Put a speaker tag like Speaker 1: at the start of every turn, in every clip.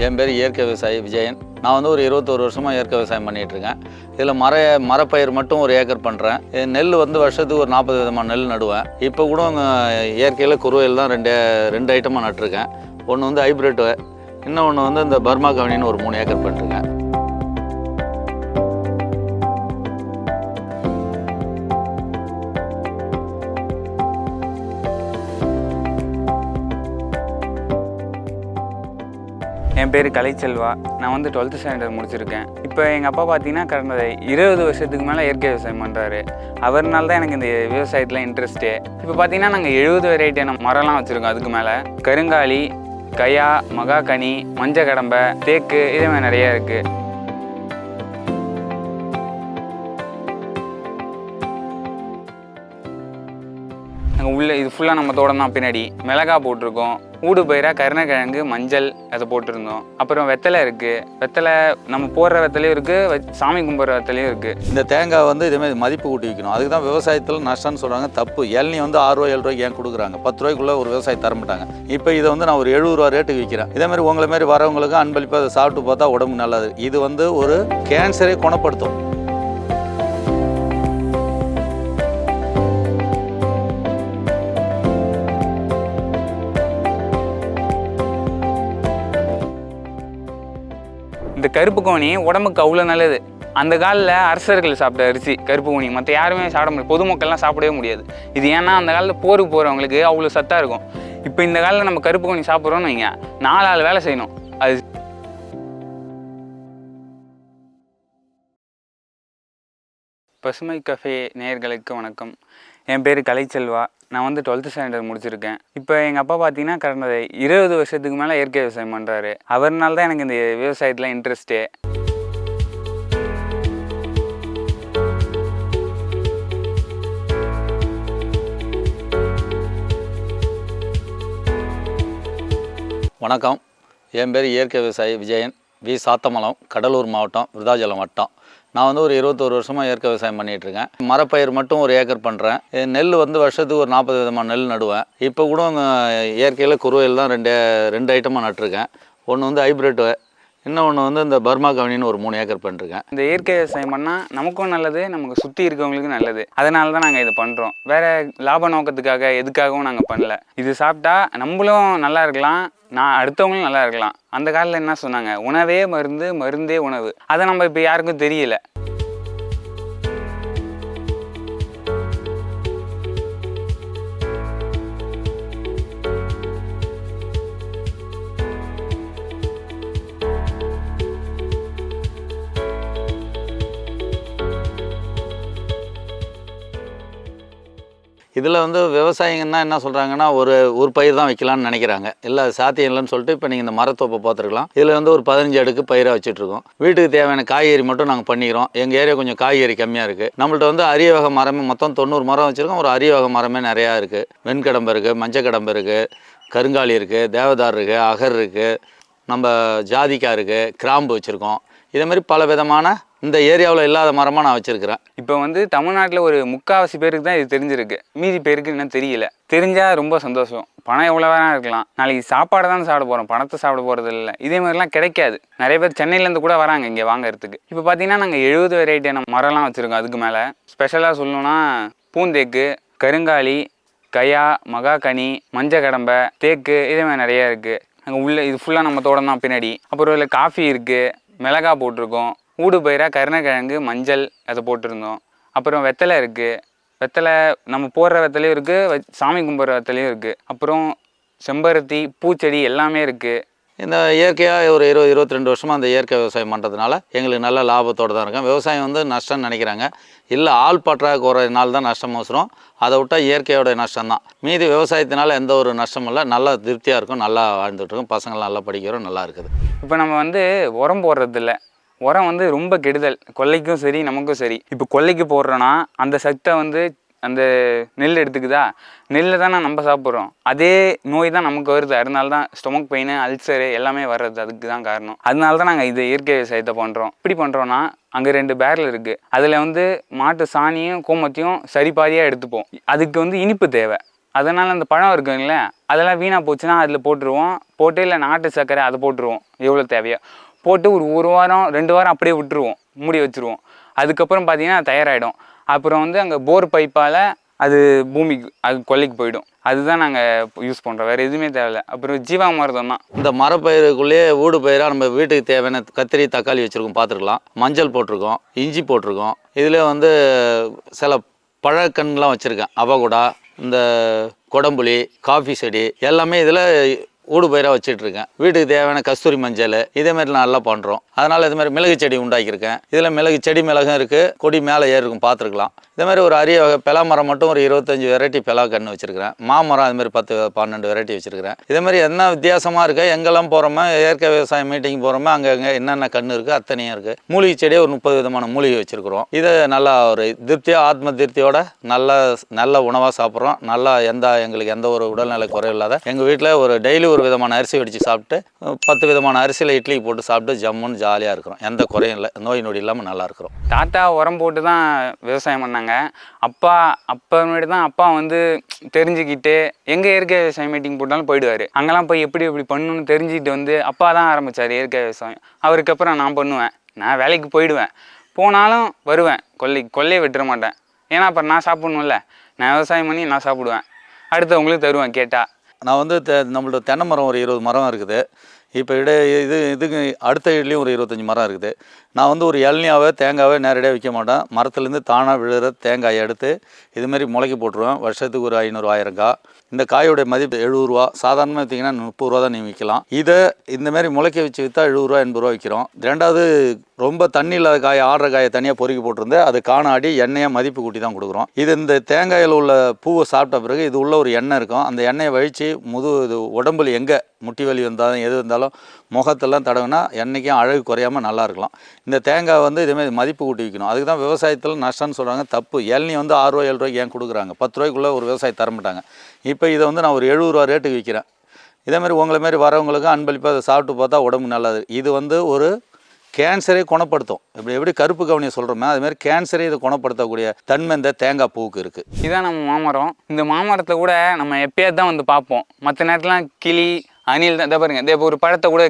Speaker 1: என் பேர் இயற்கை விவசாயி விஜயன். நான் வந்து ஒரு 21 வருஷமாக இயற்கை விவசாயம் பண்ணிகிட்ருக்கேன். இதில் மரப்பயிர் மட்டும் ஒரு ஏக்கர் பண்ணுறேன். நெல் வந்து வருஷத்துக்கு ஒரு 40 விதமான நெல் நடுவேன். இப்போ கூட இயற்கையில் குறுவையில் தான் ரெண்டு ஐட்டமாக நட்டுருக்கேன். ஒன்று வந்து ஹைப்ரிட்டு, இன்னொன்று வந்து இந்த பர்மா கவனின்னு ஒரு 3 ஏக்கர் பண்ணிருக்கேன்.
Speaker 2: என் பேர் கலைச்செல்வா. நான் வந்து 12th ஸ்டாண்டர்ட் முடிச்சிருக்கேன். இப்போ எங்கள் அப்பா பார்த்தீங்கன்னா கடந்த 20 வருஷத்துக்கு மேலே இயற்கை விவசாயம் பண்ணுறாரு. அவர்னால தான் எனக்கு இந்த விவசாயத்தில் இன்ட்ரெஸ்ட்டு. இப்போ பார்த்தீங்கன்னா நாங்கள் 70 வெரைட்டியான மரம்லாம் வச்சுருக்கோம். அதுக்கு மேலே கருங்காலி, கயா, மகாகனி, மஞ்சள் கடம்பை, தேக்கு, இதே மாதிரி நிறையா இருக்குது. நாங்கள் உள்ளே இது ஃபுல்லாக நம்ம தோட்டம் தான். பின்னாடி மிளகாய் போட்டிருக்கோம், ஊடு பயிராக கருணக்கிழங்கு, மஞ்சள் அதை போட்டிருந்தோம். அப்புறம் வெத்தலை இருக்குது. வெத்தலை நம்ம போடுற வெத்தலையும் இருக்குது, சாமி கும்பிட்ற வெத்தலையும் இருக்குது.
Speaker 1: இந்த தேங்காய் வந்து இதேமாதிரி மதிப்பு கூட்டி வைக்கணும். அதுக்கு தான் விவசாயத்தில் நஷ்டம்னு சொல்கிறாங்க. தப்பு. இளநீ வந்து 6 ரூபா 7 ரூபாய்க்கு ஏன் கொடுக்குறாங்க? 10 ரூபாய்க்குள்ளே ஒரு விவசாயி தரமாட்டாங்க. இப்போ இதை வந்து நான் ஒரு 70 ரூபா ரேட்டுக்கு விற்கிறேன். இதேமாதிரி உங்களை மாரி வரவங்களுக்கு அன்பளிப்பாக அதை சாப்பிட்டு பார்த்தா உடம்பு நல்லது. இது வந்து ஒரு கேன்சரை குணப்படுத்தும்.
Speaker 2: இந்த கருப்பு கோணி உடம்புக்கு அவ்வளோ நல்லது. அந்த காலில் அரசர்கள் சாப்பிட்ட அரிசி கருப்பு கோணி மற்ற யாருமே சாப்பிட முடியாது, பொதுமக்கள்லாம் சாப்பிடவே முடியாது. இது ஏன்னா அந்த காலத்தில் போருக்கு போகிறவங்களுக்கு அவ்வளோ சத்தாக இருக்கும். இப்போ இந்த காலில் நம்ம கருப்பு கோணி சாப்பிட்றோன்னு வைங்க, 4 ஆள் வேலை செய்யணும். அது பசுமை கஃபே நேயர்களுக்கு வணக்கம். என் பேர் கலைச்செல்வா. நான் வந்து 12th ஸ்டாண்டர்ட் முடிச்சிருக்கேன். இப்போ எங்கள் அப்பா பார்த்தீங்கன்னா கடந்த 20 வருஷத்துக்கு மேலே இயற்கை விவசாயம் பண்ணுறாரு. அவர்னால தான் எனக்கு இந்த விவசாயத்தில் இன்ட்ரெஸ்ட்டு.
Speaker 1: வணக்கம். என் பேர் இயற்கை விவசாயி விஜயன். சாத்தமலம், கடலூர் மாவட்டம், விருதாச்சலம் வட்டம். நான் வந்து ஒரு 21 வருஷமாக இயற்கை விவசாயம் பண்ணிகிட்ருக்கேன். மரப்பயிர் மட்டும் ஒரு ஏக்கர் பண்ணுறேன். நெல் வந்து வருஷத்துக்கு ஒரு 40 விதமான நெல் நடுவேன். இப்போ கூட இயற்கையில் குறுவையில் தான் ரெண்டு ஐட்டமாக நட்டுருக்கேன். ஒன்று வந்து ஹைப்ரிட்டு, இன்னொன்று வந்து இந்த பர்மா கவனின்னு ஒரு 3 ஏக்கர் பண்ணிருக்கேன்.
Speaker 2: இந்த இயற்கை விவசாயம் பண்ணால் நமக்கும் நல்லது, நமக்கு சுற்றி இருக்கவங்களுக்கும் நல்லது. அதனால தான் நாங்கள் இதை பண்ணுறோம். வேறு லாப நோக்கத்துக்காக எதுக்காகவும் நாங்கள் பண்ணல. இது சாப்பிட்டா நம்மளும் நல்லா இருக்கலாம், அடுத்தவங்களும் நல்லா இருக்கலாம். அந்த காலத்தில் என்ன சொன்னாங்க, உணவே மருந்து, மருந்தே உணவு. அதை நம்ம இப்போ யாருக்கும் தெரியல.
Speaker 1: இதில் வந்து விவசாயிங்கன்னா என்ன சொல்கிறாங்கன்னா ஒரு பயிர் தான் வைக்கலான்னு நினைக்கிறாங்க. இல்லை சாத்தியம் இல்லைன்னு சொல்லிட்டு இப்போ நீங்கள் இந்த மரத்தோப்பை பார்த்துருக்கலாம். இதில் வந்து ஒரு 15 அடுக்கு பயிராக வச்சுட்ருக்கோம். வீட்டுக்கு தேவையான காய்கறி மட்டும் நாங்கள் பண்ணிக்கிறோம். எங்கள் ஏரியா கொஞ்சம் காய்கறி கம்மியாக இருக்குது. நம்மள்ட்ட வந்து அரிய வகை மரமே மொத்தம் 90 மரம் வச்சுருக்கோம். ஒரு அரிய வகை மரமே நிறையா இருக்குது. வெண்கடம்பு இருக்குது, மஞ்சள் கடம்பு இருக்குது, கருங்காலி இருக்குது, தேவதார் இருக்குது, அகர் இருக்குது, நம்ம ஜாதிக்காய் இருக்குது, கிராம்பு வச்சுருக்கோம். இதேமாதிரி பல விதமான இந்த ஏரியாவில் இல்லாத மரமாக நான் வச்சுருக்கிறேன்.
Speaker 2: இப்போ வந்து தமிழ்நாட்டில் ஒரு 3/4 பேருக்கு தான் இது தெரிஞ்சிருக்கு. மீதி பேருக்கு இன்னும் தெரியல. தெரிஞ்சால் ரொம்ப சந்தோஷம். பணம் எவ்வளோ வேணா இருக்கலாம், நாளைக்கு சாப்பாடு தான் சாப்பிட போகிறோம், பணத்தை சாப்பிட போகிறது இல்லை. இதே மாதிரிலாம் கிடைக்காது. நிறைய பேர் சென்னையிலேருந்து கூட வராங்க இங்கே வாங்கிறதுக்கு. இப்போ பார்த்தீங்கன்னா நாங்கள் 70 வெரைட்டியான மரம்லாம் வச்சுருக்கோம். அதுக்கு மேலே ஸ்பெஷலாக சொல்லணுன்னா பூந்தேக்கு, கருங்காலி, கயா, மகாகனி, மஞ்சள் கடம்பை, தேக்கு, இதே மாதிரி நிறையா இருக்குது. நாங்கள் உள்ளே இது ஃபுல்லாக நம்ம தோட்டம் தான். பின்னாடி அப்புறம் இல்லை காஃபி இருக்குது, மிளகாய் போட்டிருக்கோம், ஊடு பயிராக கருணக்கிழங்கு, மஞ்சள் அதை போட்டிருந்தோம். அப்புறம் வெத்தலை இருக்குது. வெத்தலை நம்ம போடுற வெத்தலையும் இருக்குது, சாமி கும்பிட்ற வெத்தலையும் இருக்குது. அப்புறம் செம்பருத்தி, பூச்செடி எல்லாமே இருக்குது.
Speaker 1: இந்த இயற்கையாக ஒரு 22 வருஷமாக அந்த இயற்கை விவசாயம் பண்ணுறதுனால எங்களுக்கு நல்ல லாபத்தோடு தான் இருக்கேன். விவசாயம் வந்து நஷ்டம்னு நினைக்கிறாங்க. இல்லை, ஆள் பற்றாக்குறையினால தான் நஷ்டம் வச்சுரும். அதை விட்டால் இயற்கையோட நஷ்டம்தான். மீதி விவசாயத்தினால எந்த ஒரு நஷ்டமும் இல்லை. நல்லா திருப்தியாக இருக்கும், நல்லா வாழ்ந்துட்டுருக்கோம், பசங்கள் நல்லா படிக்கிறோம், நல்லா இருக்குது.
Speaker 2: இப்போ நம்ம வந்து உரம் போடுறதில்ல. உரம் வந்து ரொம்ப கெடுதல், கொல்லைக்கும் சரி நமக்கும் சரி. இப்போ கொல்லைக்கு போடுறோன்னா அந்த சத்தை வந்து அந்த நெல் எடுத்துக்குதா, நெல்லை தானே நம்ம சாப்பிட்றோம். அதே நோய் தான் நமக்கு வருது. அதனால தான் ஸ்டொமக் பெயின், அல்சரு எல்லாமே வர்றது அதுக்கு தான் காரணம். அதனால தான் நாங்கள் இது இயற்கை விவசாயத்தை பண்ணுறோம். எப்படி பண்ணுறோன்னா, அங்கே 2 பேரல் இருக்குது. அதில் வந்து மாட்டு சாணியும் கோமத்தையும் சரி பாதியாக எடுத்துப்போம். அதுக்கு வந்து இனிப்பு தேவை. அதனால் அந்த பழம் இருக்குங்களே அதெல்லாம் வீணாக போச்சுன்னா அதில் போட்டுருவோம். போட்டு இல்லை நாட்டு சர்க்கரை அதை போட்டுருவோம் எவ்வளோ தேவையோ. போட்டு ஒரு வாரம் 2 வாரம் அப்படியே விட்டுருவோம், மூடி வச்சுருவோம். அதுக்கப்புறம் பார்த்தீங்கன்னா தயாராகிடும். அப்புறம் வந்து அங்கே போர் பைப்பால் அது பூமிக்கு அது கொல்லைக்கு போயிடும். அதுதான் நாங்கள் யூஸ் பண்ணுறோம், வேறு எதுவுமே தேவையில்லை. அப்புறம் ஜீவாமிர்தம் தான்.
Speaker 1: இந்த மரப்பயிருக்குள்ளேயே ஊடு பயிராக நம்ம வீட்டுக்கு தேவையான கத்திரி தக்காளி வச்சுருக்கோம் பார்த்துருக்கலாம். மஞ்சள் போட்டிருக்கோம், இஞ்சி போட்டிருக்கோம். இதில் வந்து சில பழக்கன்லாம் வச்சுருக்கேன். அவகோடா, இந்த கொடம்புளி, காஃபி செடி எல்லாமே இதில் ஊடு பயிராக வச்சிட்ருக்கேன். வீட்டுக்கு தேவையான கஸ்தூரி மஞ்சள் இதேமாரி நல்லா பண்ணுறோம். அதனால் இதுமாதிரி மிளகு செடி உண்டாக்கியிருக்கேன். இதில் மிளகு செடி மிளகும் இருக்குது, கொடி மேலே ஏறிருக்கும் பார்த்துருக்கலாம். இதேமாதிரி ஒரு அரிய வகை பெலா மரம் மட்டும் ஒரு 25 வெரைட்டி பெலா கன்று வச்சுருக்கிறேன். மாமரம் அதுமாதிரி 10-12 வெரைட்டி வச்சுருக்கிறேன். இதேமாதிரி என்ன வித்தியாசமாக இருக்குது, எங்கெல்லாம் போகிறோமோ இயற்கை விவசாய மீட்டிங் போகிறோமோ அங்கே என்னென்ன கன்று இருக்குது அத்தனையும் இருக்குது. மூலிகை செடியே ஒரு 30 விதமான மூலிகை வச்சுருக்குறோம். இதை நல்லா ஒரு திருப்தியாக ஆத்ம திருப்தியோட நல்ல உணவாக சாப்பிட்றோம். நல்லா எங்களுக்கு எந்த ஒரு உடல்நிலை குறைவு இல்லாத எங்கள் வீட்டில் ஒரு டெய்லி ஒரு விதமான அரிசி வடித்து சாப்பிட்டு 10 விதமான அரிசியில் இட்லிக்கு போட்டு சாப்பிட்டு ஜம்முன்னு ஜாலியாக இருக்கிறோம். எந்த குறையும் இல்லை, நோய் நொடி இல்லாமல் நல்லா இருக்கிறோம்.
Speaker 2: தாத்தா உரம் போட்டு தான் விவசாயம் பண்ணாங்க. அப்போ முன்னாடி தான் அப்பா வந்து தெரிஞ்சுக்கிட்டு எங்கே இயற்கை விவசாயம் மீட்டிங் போட்டாலும் போயிடுவார். அங்கெல்லாம் போய் எப்படி பண்ணணும்னு தெரிஞ்சுக்கிட்டு வந்து அப்பா தான் ஆரம்பித்தார் இயற்கை விவசாயம். அவருக்கு அப்புறம் நான் பண்ணுவேன். நான் வேலைக்கு போயிடுவேன், போனாலும் வருவேன். கொல்லையை விட்டுற மாட்டேன். ஏன்னா அப்புறம் நான் சாப்பிட்ணும்ல, நான் விவசாயம் பண்ணி நான் சாப்பிடுவேன், அடுத்தவங்களுக்கு தருவேன் கேட்டால்.
Speaker 1: நான் வந்து நம்மளோட தென்னை மரம் ஒரு 20 மரம் இருக்குது. இப்போ இதுக்கு அடுத்த வீட்லேயும் ஒரு 25 மரம் இருக்குது. நான் வந்து ஒரு இளநியாவே தேங்காவே நேரடியாக விற்க மாட்டேன். மரத்துலேருந்து தானாக விழுகிற தேங்காயை எடுத்து இதுமாரி முளைக்க போட்டுருவேன். வருஷத்துக்கு ஒரு 500-1000 காய். இந்த காயோடைய மதிப்பு 70 ரூபா. சாதாரணமாக விற்றிங்கன்னா 30 ரூபா தான் நீங்கள் விற்கலாம். இதை இந்தமாரி முளைக்க வச்சு விற்றா 70 ரூபா 80 ரூபா விற்கிறோம். ரெண்டாவது ரொம்ப தண்ணி இல்லாத காயை ஆடுற காயை தனியாக பொறுக்கி போட்டிருந்து அது காணாடி எண்ணெயை மதிப்பு கூட்டி தான் கொடுக்குறோம். இது இந்த தேங்காயில் உள்ள பூவை சாப்பிட்ட பிறகு இது உள்ள ஒரு எண்ணெய் இருக்கும். அந்த எண்ணெயை வழித்து இது உடம்புல எங்கே முட்டி வலி வந்தாலும் எது இருந்தாலும் முகத்தெல்லாம் தடவினா என்றைக்கும் அழகு குறையாமல் நல்லா இருக்கலாம். இந்த தேங்காய் வந்து இதேமாதிரி மதிப்பு கூட்டி விற்கணும். அதுக்கு தான் விவசாயத்தில் நஷ்டம்னு சொல்கிறாங்க. தப்பு. இளநீ வந்து 6 ரூபா 7 ரூபாய்க்கு ஏன் கொடுக்குறாங்க? 10 ரூபாய்க்குள்ளே ஒரு விவசாயி தர மாட்டாங்க. இப்போ இதை வந்து நான் ஒரு 70 ரூபா ரேட்டுக்கு விற்கிறேன். இதேமாதிரி உங்களை மாரி வரவங்களுக்கு அன்பளிப்பாக அதை சாப்பிட்டு பார்த்தா உடம்புக்கு நல்லது. இது வந்து ஒரு கேன்சரை குணப்படுத்தும். எப்படி கருப்பு கவனியை சொல்கிறோமே அதுமாதிரி கேன்சரை இதை குணப்படுத்தக்கூடிய தன்மை இந்த தேங்காய் பூவுக்கு இருக்குது.
Speaker 2: இதுதான் நம்ம மாமரம். இந்த மாமரத்தில் கூட நம்ம எப்பயாவது தான் வந்து பார்ப்போம். மற்ற நேரத்துலாம் கிளி அணில் தான். இதை பாருங்க, இதே ஒரு பழத்தை கூட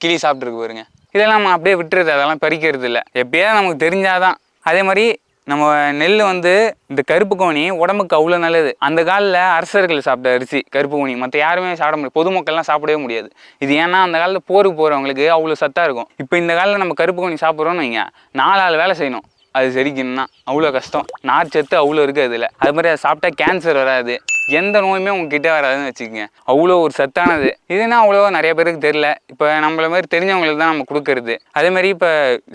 Speaker 2: கிளி சாப்பிட்ருக்கு பாருங்க. இதெல்லாம் நம்ம அப்படியே விட்டுறது, அதெல்லாம் பறிக்கிறது இல்லை. எப்பயாவது நமக்கு தெரிஞ்சாதான். அதே மாதிரி நம்ம நெல் வந்து இந்த கருப்பு கவுனி உடம்புக்கு அவ்வளோ நல்லது. அந்த காலில் அரசர்கள் சாப்பிட்ட அரிசி கருப்பு கவுனி மற்ற யாருமே சாப்பிட முடியாது, பொதுமக்கள்லாம் சாப்பிடவே முடியாது. இது ஏன்னா அந்த காலத்தில் போருக்கு போகிறவங்களுக்கு அவ்வளோ சத்தாக இருக்கும். இப்போ இந்த காலில் நம்ம கருப்பு கவுனி சாப்பிட்றோன்னு வைங்க, 4 ஆள் வேலை செய்யணும் அது செரிக்கணும்னா. அவ்வளோ கஷ்டம். நார் சத்து அவ்வளோ இருக்குது அதில். அது மாதிரி அதை சாப்பிட்டா கேன்சர் வராது, எந்த நோயுமே உங்ககிட்ட வராதுன்னு வச்சுக்கோங்க. அவ்வளோ ஒரு சத்தானது. இதுனா அவ்வளோ நிறைய பேருக்கு தெரியல. இப்போ நம்மள மாதிரி தெரிஞ்சவங்களுக்கு தான் நம்ம கொடுக்கறது. அதேமாதிரி இப்போ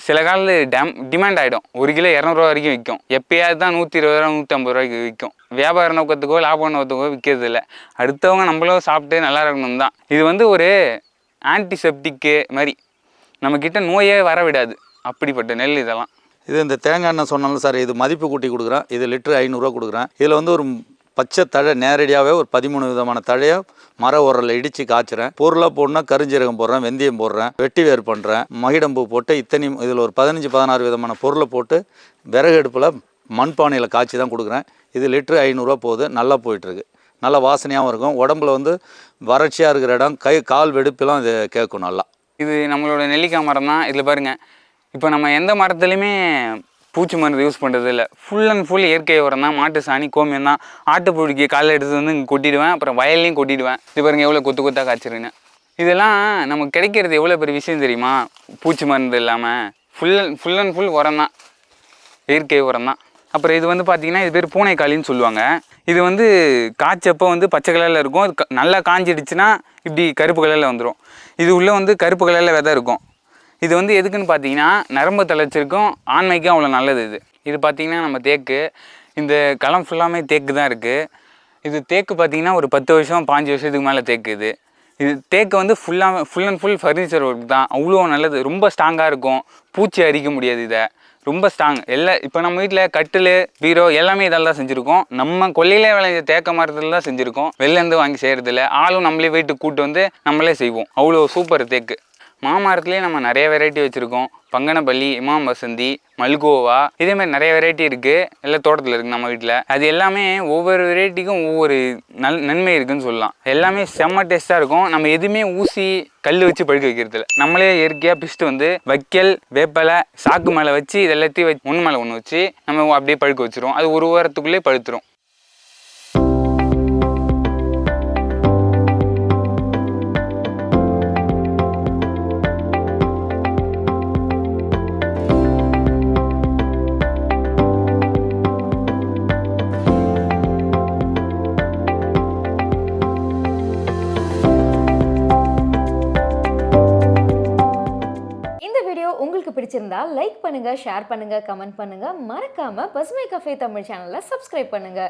Speaker 2: சில காலத்தில் டிமாண்ட் ஆகிடும். 1 கிலோ 200 ரூபா வரைக்கும் விற்கும். எப்பயாவது தான் 120 ரூபா 150 ரூபாய்க்கு விற்கும். வியாபார நோக்கத்துக்கோ லாப நோக்கத்துக்கோ விற்கிறது இல்லை. அடுத்தவங்க நம்மளும் சாப்பிட்டு நல்லா இருக்கணும் தான். இது வந்து ஒரு ஆன்டிசெப்டிக்கு மாதிரி நம்மக்கிட்ட நோயே வர விடாது. அப்படிப்பட்ட நெல் இதெல்லாம்.
Speaker 1: இது இந்த தேங்காய் எண்ணெய் சொன்னாலும் சார், இது மதிப்பு கூட்டி கொடுக்குறேன். இது லிட்டரு 500 ரூபா கொடுக்குறேன். இதில் வந்து ஒரு பச்சை தழை நேரடியாகவே ஒரு 13 விதமான தழையை மர உரலில் இடித்து காய்ச்சுறேன். பொருளாக போடணுன்னா கருஞ்சீரகம் போடுறேன், வெந்தயம் போடுறேன், வெட்டி வேர் பண்ணுறேன், மகிடம்பூ போட்டு இதில் ஒரு 15-16 விதமான பொருளை போட்டு விறகு அடுப்பில் மண்பானையில் காய்ச்சி தான் கொடுக்குறேன். இது லிட்டரு 500 ரூபா போகுது. நல்லா போயிட்டுருக்கு. நல்லா வாசனையாகவும் இருக்கும். உடம்புல வந்து வறட்சியாக இருக்கிற இடம், கால் வெடுப்பெல்லாம் இது கேட்கும் நல்லா.
Speaker 2: இது நம்மளோட நெல்லிக்காய் மரம் தான். இதில் பாருங்கள், இப்போ நம்ம எந்த மரத்துலையுமே பூச்சி மருந்து யூஸ் பண்ணுறது இல்லை. ஃபுல் அண்ட் ஃபுல் இயற்கை உரம் தான். மாட்டு சாணி, கோமியம் தான். ஆட்டுப்புழுக்கி காலையில் எடுத்து வந்து இங்கே கொட்டிடுவேன். அப்புறம் வயல்லையும் கொட்டிடுவேன். இது பாருங்கள் எவ்வளோ கொத்து கொத்தாக காய்ச்சிருன்னு. இதெல்லாம் நமக்கு கிடைக்கிறது எவ்வளோ பெரிய விஷயம் தெரியுமா? பூச்சி மருந்து இல்லாமல் ஃபுல் அண்ட் ஃபுல் உரம் தான், இயற்கை உரம் தான். அப்புறம் இது வந்து பார்த்திங்கன்னா இது பேர் பூனைக்காளின்னு சொல்லுவாங்க. இது வந்து காய்ச்சப்போ வந்து பச்சை கலரில் இருக்கும். அது நல்லா காஞ்சிடுச்சுன்னா இப்படி கருப்பு கலரில் வந்துடும். இது உள்ளே வந்து கருப்பு கலரில் விதை இருக்கும். இது வந்து எதுக்குன்னு பார்த்தீங்கன்னா நரம்பு தளர்ச்சிக்கும் ஆண்மைக்கும் அவ்வளோ நல்லது. இது பார்த்திங்கன்னா நம்ம தேக்கு, இந்த களம் ஃபுல்லாமே தேக்கு தான் இருக்குது. இது தேக்கு பார்த்திங்கன்னா ஒரு 10 வருஷம் 5 வருஷத்துக்கு மேலே தேக்கு. இது தேக்கு வந்து full and full furniture work தான். அவ்வளோ நல்லது. ரொம்ப ஸ்ட்ராங்காக இருக்கும். பூச்சி அரிக்க முடியாது. இதை ரொம்ப ஸ்ட்ராங். இப்போ நம்ம வீட்டில் கட்டில், பீரோ எல்லாமே இதெல்லாம் செஞ்சுருக்கோம். நம்ம கொல்லையிலே விளைஞ்ச தேக்க மரத்தில் தான் செஞ்சுருக்கோம். வெளிலேருந்து வாங்கி செய்கிறதில்ல. ஆளும் நம்மளே வீட்டுக்கு கூப்பிட்டு வந்து நம்மளே செய்வோம். அவ்வளோ சூப்பர் தேக்கு. மாமரத்துலேயே நம்ம நிறைய வெரைட்டி வச்சுருக்கோம். பங்கனப்பள்ளி, இமாம் வசந்தி, மல்கோவா, இதே மாதிரி நிறைய வெரைட்டி இருக்குது. எல்லாம் தோட்டத்தில் இருக்குது நம்ம வீட்டில். அது எல்லாமே ஒவ்வொரு வெரைட்டிக்கும் ஒவ்வொரு நன்மை இருக்குதுன்னு சொல்லலாம். எல்லாமே செம்ம டேஸ்ட்டாக இருக்கும். நம்ம எதுவுமே ஊசி கல் வச்சு பழுக்க வைக்கிறது இல்லை. நம்மளே இயற்கையாக பிஸ்ட்டு வந்து வைக்கல், வேப்பலை, சாக்கு மேலே வச்சு இது எல்லாத்தையும் வச்சு ஒன்று மேலே ஒன்று வச்சு நம்ம அப்படியே பழுக்க வச்சுருவோம். அது ஒரு வாரத்துக்குள்ளே பழுத்துரும்.
Speaker 3: உங்களுக்கு பிடிச்சிருந்தா லைக் பண்ணுங்க, ஷேர் பண்ணுங்க, கமெண்ட் பண்ணுங்க. மறக்காம பசுமை கஃபே தமிழ் சேனலை சப்ஸ்கிரைப் பண்ணுங்க.